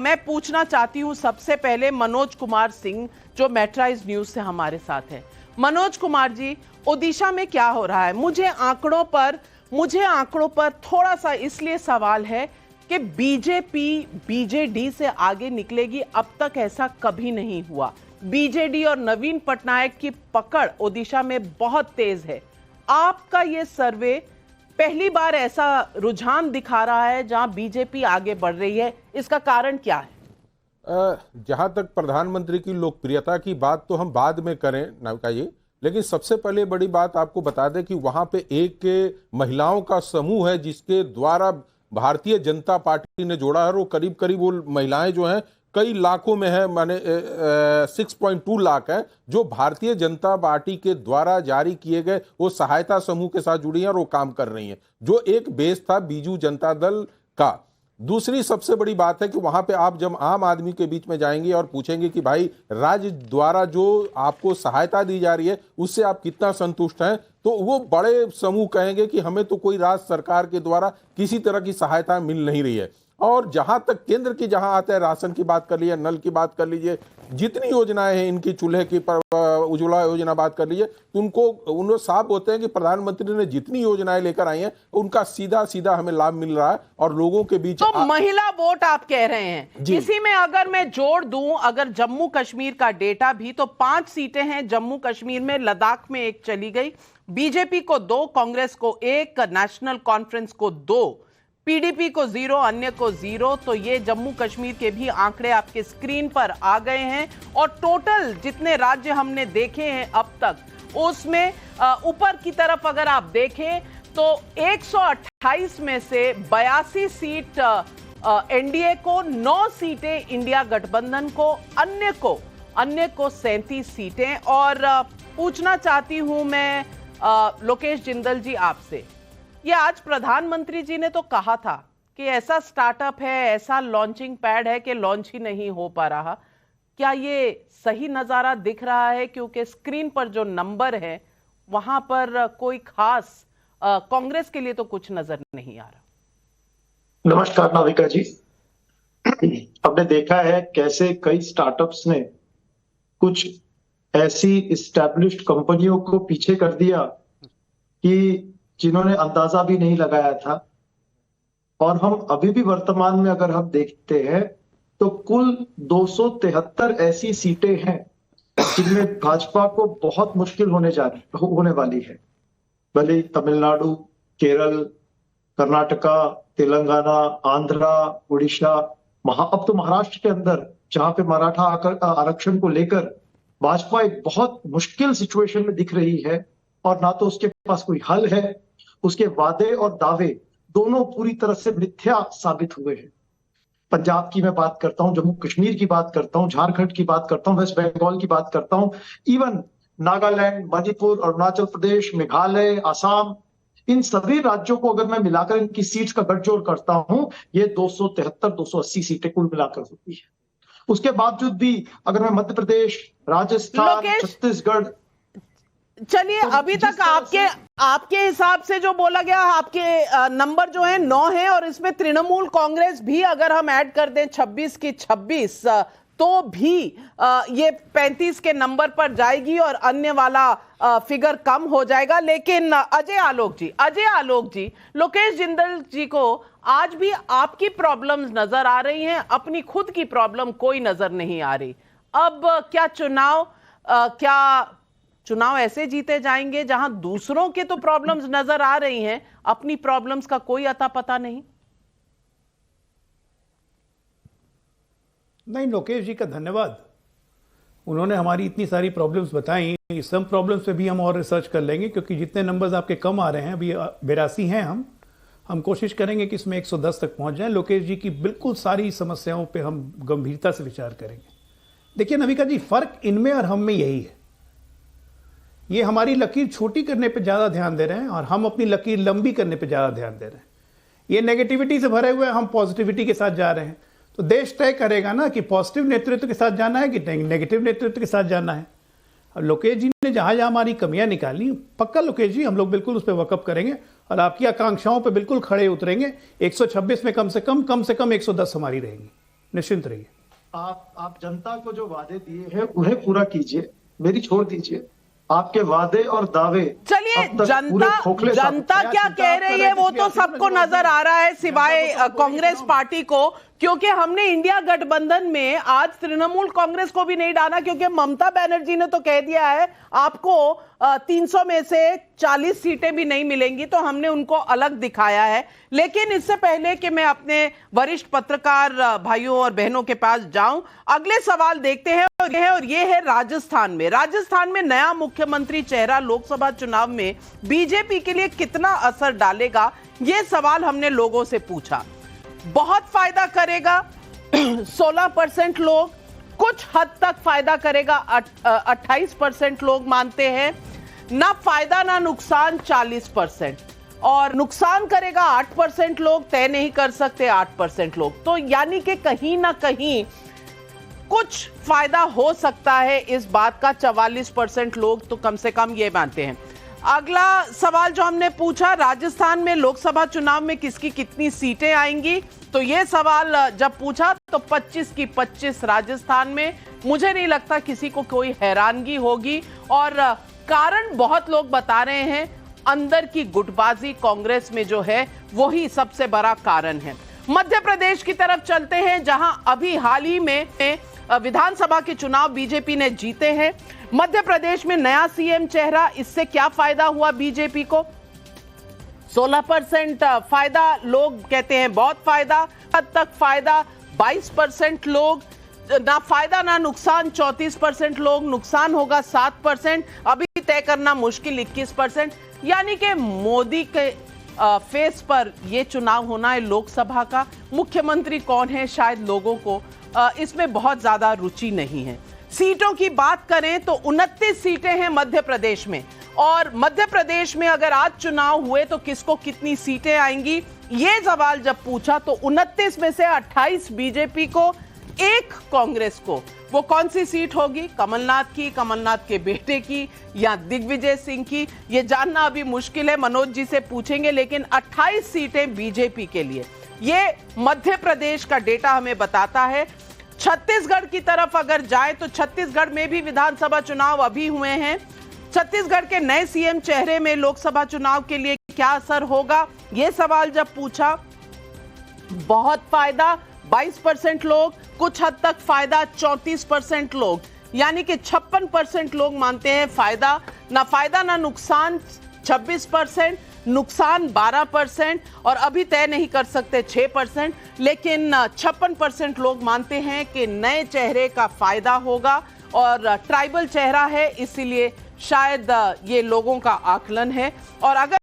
मैं पूछना चाहती हूं सबसे पहले मनोज कुमार सिंह जो मैट्राइज न्यूज से हमारे साथ है। मनोज कुमार जी, ओडिशा में क्या हो रहा है? मुझे आंकड़ों पर थोड़ा सा इसलिए सवाल है कि बीजेपी बीजेडी से आगे निकलेगी, अब तक ऐसा कभी नहीं हुआ। बीजेडी और नवीन पटनायक की पकड़ ओडिशा में बहुत तेज है। आपका ये सर्वे पहली बार ऐसा रुझान दिखा रहा है जहां बीजेपी आगे बढ़ रही है, इसका कारण क्या है? जहां तक प्रधानमंत्री की लोकप्रियता की बात तो हम बाद में करें नाविका जी, लेकिन सबसे पहले बड़ी बात आपको बता दें कि वहां पे एक महिलाओं का समूह है जिसके द्वारा भारतीय जनता पार्टी ने जोड़ा है। वो करीब करीब वो महिलाएं जो हैं कई लाखों में है, माने 6.2 लाख है, जो भारतीय जनता पार्टी के द्वारा जारी किए गए वो सहायता समूह के साथ जुड़ी हैं और वो काम कर रही हैं, जो एक बेस था बीजू जनता दल का। दूसरी सबसे बड़ी बात है कि वहां पे आप जब आम आदमी के बीच में जाएंगे और पूछेंगे कि भाई राज्य द्वारा जो आपको सहायता दी जा रही है उससे आप कितना संतुष्ट हैं, तो वो बड़े समूह कहेंगे कि हमें तो कोई राज्य सरकार के द्वारा किसी तरह की सहायता मिल नहीं रही है। और जहां तक केंद्र की जहां आता है, राशन की बात कर लीजिए, नल की बात कर लीजिए, जितनी योजनाएं हैं इनकी, चूल्हे की उज्ज्वला योजना बात कर लीजिए, तो उनको साफ होते हैं कि प्रधानमंत्री ने जितनी योजनाएं लेकर आई हैं उनका सीधा सीधा हमें लाभ मिल रहा है और लोगों के बीच। तो महिला वोट आप कह रहे हैं, इसी में अगर मैं जोड़ दूं, अगर जम्मू कश्मीर का डेटा भी, तो 5 सीटें हैं जम्मू कश्मीर में, लद्दाख में 1 चली गई, बीजेपी को 2, कांग्रेस को 1, नेशनल कॉन्फ्रेंस को 2, पीडीपी को 0, अन्य को 0। तो ये जम्मू कश्मीर के भी आंकड़े आपके स्क्रीन पर आ गए हैं। और टोटल जितने राज्य हमने देखे हैं अब तक, उसमें ऊपर की तरफ अगर आप देखें तो 128 में से 82 सीट एनडीए को, 9 सीटें इंडिया गठबंधन को, अन्य को 37 सीटें। और पूछना चाहती हूं मैं लोकेश जिंदल जी आपसे, ये आज प्रधानमंत्री जी ने तो कहा था कि ऐसा स्टार्टअप है, ऐसा लॉन्चिंग पैड है कि लॉन्च ही नहीं हो पा रहा। क्या ये सही नजारा दिख रहा है? क्योंकि स्क्रीन पर जो नंबर है वहां पर कोई खास कांग्रेस के लिए तो कुछ नजर नहीं आ रहा। नमस्कार नाविका जी, हमने देखा है कैसे कई स्टार्टअप्स ने कुछ ऐसी इस्टेब्लिश्ड कंपनियों को पीछे कर दिया कि जिन्होंने अंदाजा भी नहीं लगाया था। और हम अभी भी वर्तमान में अगर हम देखते हैं तो कुल 273 ऐसी सीटें हैं जिनमें भाजपा को बहुत मुश्किल होने वाली है। भले तमिलनाडु, केरल, कर्नाटका, तेलंगाना, आंध्रा, उड़ीसा, अब तो महाराष्ट्र के अंदर जहां पे मराठा आरक्षण को लेकर भाजपा एक बहुत मुश्किल सिचुएशन में दिख रही है और ना तो उसके पास कोई हल है। उसके वादे और दावे दोनों पूरी तरह से मिथ्या साबित हुए हैं। पंजाब की मैं बात करता हूं, जम्मू कश्मीर की बात करता हूं, झारखंड की बात करता हूं, वेस्ट बंगाल की बात करता हूं, इवन नागालैंड, मणिपुर, अरुणाचल प्रदेश, मेघालय, असम, इन सभी राज्यों को अगर मैं मिलाकर इनकी सीट्स का गठजोड़ करता हूं, ये 273-280 सीटें कुल मिलाकर होती है। उसके बावजूद भी अगर मैं मध्य प्रदेश, राजस्थान, छत्तीसगढ़, चलिए तो अभी तक आपके हिसाब से जो बोला गया, आपके नंबर जो है 9 है, और इसमें तृणमूल कांग्रेस भी अगर हम ऐड कर दें 26 की 26, तो भी ये 35 के नंबर पर जाएगी और अन्य वाला फिगर कम हो जाएगा। लेकिन अजय आलोक जी, लोकेश जिंदल जी को आज भी आपकी प्रॉब्लम्स नजर आ रही हैं, अपनी खुद की प्रॉब्लम कोई नजर नहीं आ रही। अब क्या चुनाव ऐसे जीते जाएंगे जहां दूसरों के तो प्रॉब्लम्स नजर आ रही हैं, अपनी प्रॉब्लम्स का कोई अता पता नहीं? नहीं, लोकेश जी का धन्यवाद, उन्होंने हमारी इतनी सारी प्रॉब्लम्स बताई। सब प्रॉब्लम्स पे भी हम और रिसर्च कर लेंगे, क्योंकि जितने नंबर्स आपके कम आ रहे हैं, अभी 82 हैं, हम कोशिश करेंगे कि इसमें 110 तक पहुंच जाएं। लोकेश जी की बिल्कुल सारी समस्याओं पे हम गंभीरता से विचार करेंगे। देखिए नविका जी, फर्क इनमें और हम में यही है, ये हमारी लकीर छोटी करने पे ज़्यादा ध्यान दे रहे हैं और हम अपनी लकीर लंबी करने पे ज़्यादा ध्यान दे रहे हैं। ये नेगेटिविटी से भरे हुए, हम पॉजिटिविटी के साथ जा रहे हैं। तो देश तय करेगा ना कि पॉजिटिव नेतृत्व के साथ जाना है कि नेगेटिव नेतृत्व के साथ जाना है। और लोकेश जी ने जहां जहां हमारी कमियां निकाली, पक्का लोकेश जी हम लोग बिल्कुल उस पर वर्कअप करेंगे और आपकी आकांक्षाओं पर बिल्कुल खड़े उतरेंगे। 126 में कम से कम 110 हमारी रहेंगी, निश्चिंत रहिए। आप जनता को जो वादे दिए हैं उन्हें पूरा कीजिए, मेरी छोड़ दीजिए। आपके वादे और दावे चलिए, अब तक पूरे खोखले जनता क्या कह रही है वो तो सबको नजर आ रहा है, सिवाय कांग्रेस पार्टी को, क्योंकि हमने इंडिया गठबंधन में आज तृणमूल कांग्रेस को भी नहीं डाला, क्योंकि ममता बनर्जी ने तो कह दिया है आपको 300 में से 40 सीटें भी नहीं मिलेंगी, तो हमने उनको अलग दिखाया है। लेकिन इससे पहले कि मैं अपने वरिष्ठ पत्रकार भाइयों और बहनों के पास जाऊं, अगले सवाल देखते हैं और ये है राजस्थान में। राजस्थान में नया मुख्यमंत्री चेहरा लोकसभा चुनाव में बीजेपी के लिए कितना असर डालेगा, ये सवाल हमने लोगों से पूछा। बहुत फायदा करेगा 16% लोग, कुछ हद तक फायदा करेगा 28% लोग मानते हैं, ना फायदा ना नुकसान 40%, और नुकसान करेगा 8% लोग, तय नहीं कर सकते 8% लोग। तो यानी कि कहीं ना कहीं कुछ फायदा हो सकता है इस बात का, 44% लोग तो कम से कम ये मानते हैं। अगला सवाल जो हमने पूछा, राजस्थान में लोकसभा चुनाव में किसकी कितनी सीटें आएंगी, तो ये सवाल जब पूछा तो 25 की 25 राजस्थान में। मुझे नहीं लगता किसी को कोई हैरानगी होगी, और कारण बहुत लोग बता रहे हैं, अंदर की गुटबाजी कांग्रेस में जो है वही सबसे बड़ा कारण है। मध्य प्रदेश की तरफ चलते हैं, जहां अभी हाल ही में विधानसभा के चुनाव बीजेपी ने जीते हैं। मध्य प्रदेश में नया सीएम चेहरा, इससे क्या फायदा हुआ बीजेपी को? 16% फायदा लोग कहते हैं बहुत फायदा, हद तक फायदा 22% लोग, ना फायदा ना नुकसान 34% लोग, नुकसान होगा 7%, अभी तय करना मुश्किल 21%। यानी कि मोदी के फेस पर यह चुनाव होना है लोकसभा का। मुख्यमंत्री कौन है शायद लोगों को इसमें बहुत ज्यादा रुचि नहीं है। सीटों की बात करें तो 29 सीटें हैं मध्य प्रदेश में, और मध्य प्रदेश में अगर आज चुनाव हुए तो किसको कितनी सीटें आएंगी, ये सवाल जब पूछा तो 29 में से 28 बीजेपी को, 1 कांग्रेस को। वो कौन सी सीट होगी, कमलनाथ की, कमलनाथ के बेटे की, या दिग्विजय सिंह की, ये जानना अभी मुश्किल है, मनोज जी से पूछेंगे। लेकिन 28 सीटें बीजेपी के लिए, ये मध्य प्रदेश का डेटा हमें बताता है। छत्तीसगढ़ की तरफ अगर जाए तो छत्तीसगढ़ में भी विधानसभा चुनाव अभी हुए हैं। छत्तीसगढ़ के नए सीएम चेहरे में लोकसभा चुनाव के लिए क्या असर होगा, यह सवाल जब पूछा, बहुत फायदा 22% लोग, कुछ हद तक फायदा 34% लोग, यानी कि 56% लोग मानते हैं फायदा ना नुकसान 26%, नुकसान 12%, और अभी तय नहीं कर सकते 6%। लेकिन 56% लोग मानते हैं कि नए चेहरे का फायदा होगा, और ट्राइबल चेहरा है इसीलिए शायद ये लोगों का आकलन है। और अगर